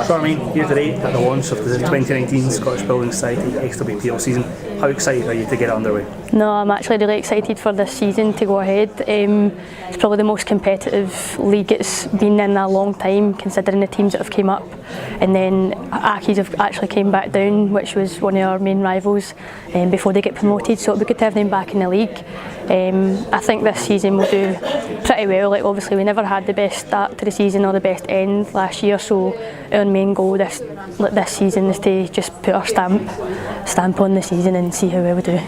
Charmaine, here today at the launch of the 2019 Scottish Building Society SWPL season. How excited are you to get it underway? No, I'm actually really excited for this season to go ahead. It's probably the most competitive league it's been in a long time, considering the teams that have came up. And then Accies have actually came back down, which was one of our main rivals before they get promoted. So it'll be good to have them back in the league. I think this season we'll do pretty well. Like, obviously we never had the best start to the season or the best end last year, so our main goal this season is to just put our stamp on the season and see how well we do.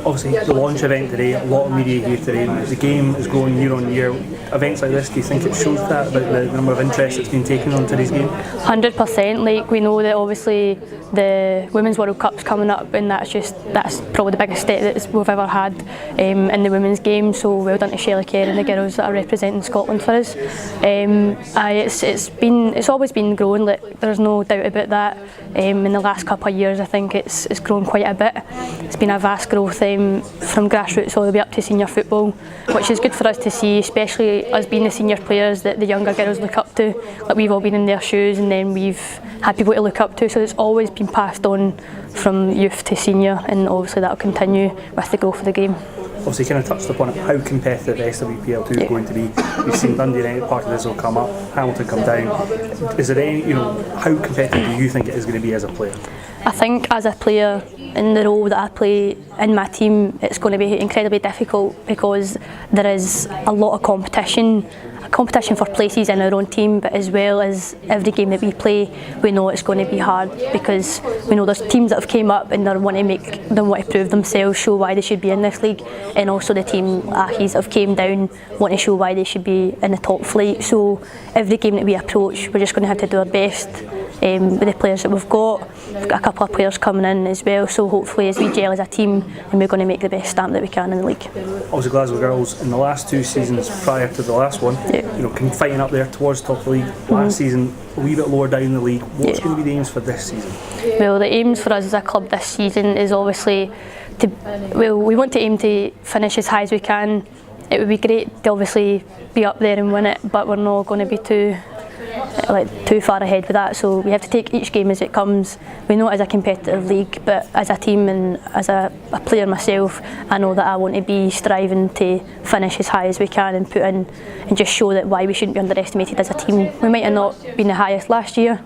Obviously, the launch event today, a lot of media here today. The game is growing year on year. Events like this, do you think it shows that about the number of interest that's been taken on today's game? 100%. Like, we know that obviously the Women's World Cup's coming up, and that's probably the biggest step that we've ever had in the women's game. So well done to Shelley Kerr and the girls that are representing Scotland for us. It's always been growing. Like, there's no doubt about that. In the last couple of years, I think it's grown quite a bit. It's been a vast growth from grassroots all the way up to senior football, which is good for us to see, especially us being the senior players that the younger girls look up to. Like, we've all been in their shoes, and then we've had people to look up to, so it's always been passed on from youth to senior, and obviously that will continue with the growth of the game. Obviously, you kind of touched upon it, how competitive SWPL 2 is going to be. We've seen Dundee United, part of this will come up, Hamilton come down. Is there any, how competitive do you think it is going to be as a player? I think as a player, in the role that I play in my team, it's going to be incredibly difficult because there is a lot of competition for places in our own team, but as well as every game that we play, we know it's going to be hard because we know there's teams that have came up and they want to prove themselves, show why they should be in this league, and also the team Accies have came down, want to show why they should be in the top flight. So every game that we approach, we're just going to have to do our best with the players that we've got. We've got a couple of players coming in as well, so hopefully as we gel as a team, then we're going to make the best stamp that we can in the league. Obviously, Glasgow girls in the last two seasons prior to the last one, fighting up there towards the top of the league. Last season, a wee bit lower down in the league. What's going to be the aims for this season? Well, the aims for us as a club this season is obviously we want to aim to finish as high as we can. It would be great to obviously be up there and win it, but we're not going to be too far ahead with that, so we have to take each game as it comes. We know it is a competitive league, but as a team and as a player myself, I know that I want to be striving to finish as high as we can and put in and just show that why we shouldn't be underestimated as a team. We might have not been the highest last year,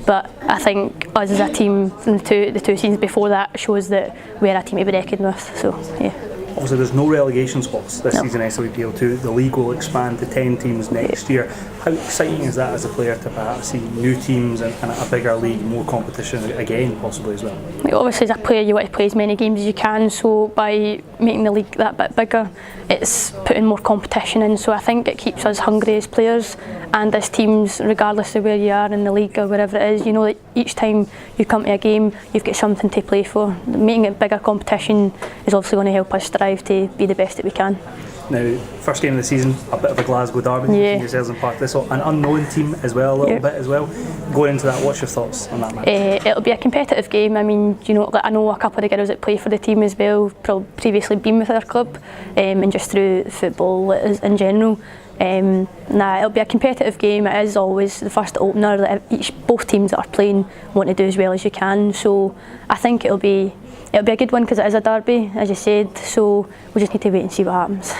but I think us as a team from the two seasons before that shows that we're a team to be reckoned with. So yeah. Obviously, there's no relegation spots this season in SWPL 2. The league will expand to 10 teams next year. How exciting is that as a player to perhaps see new teams and a bigger league, more competition again possibly as well? Obviously, as a player you want to play as many games as you can, so by making the league that bit bigger, it's putting more competition in, so I think it keeps us hungry as players and as teams, regardless of where you are in the league or wherever it is. You know that each time you come to a game you've got something to play for. Making it bigger competition is obviously going to help us strive to be the best that we can. Now, first game of the season, a bit of a Glasgow derby between yourselves and Park Thistle, an unknown team as well, a little bit as well. Going into that, what's your thoughts on that match? It'll be a competitive game. I mean, I know a couple of the girls that play for the team as well, probably previously been with our club, and just through football in general. It'll be a competitive game. It is always the first opener that both teams that are playing want to do as well as you can. So I think it'll be a good one because it is a derby, as you said. So we just need to wait and see what happens.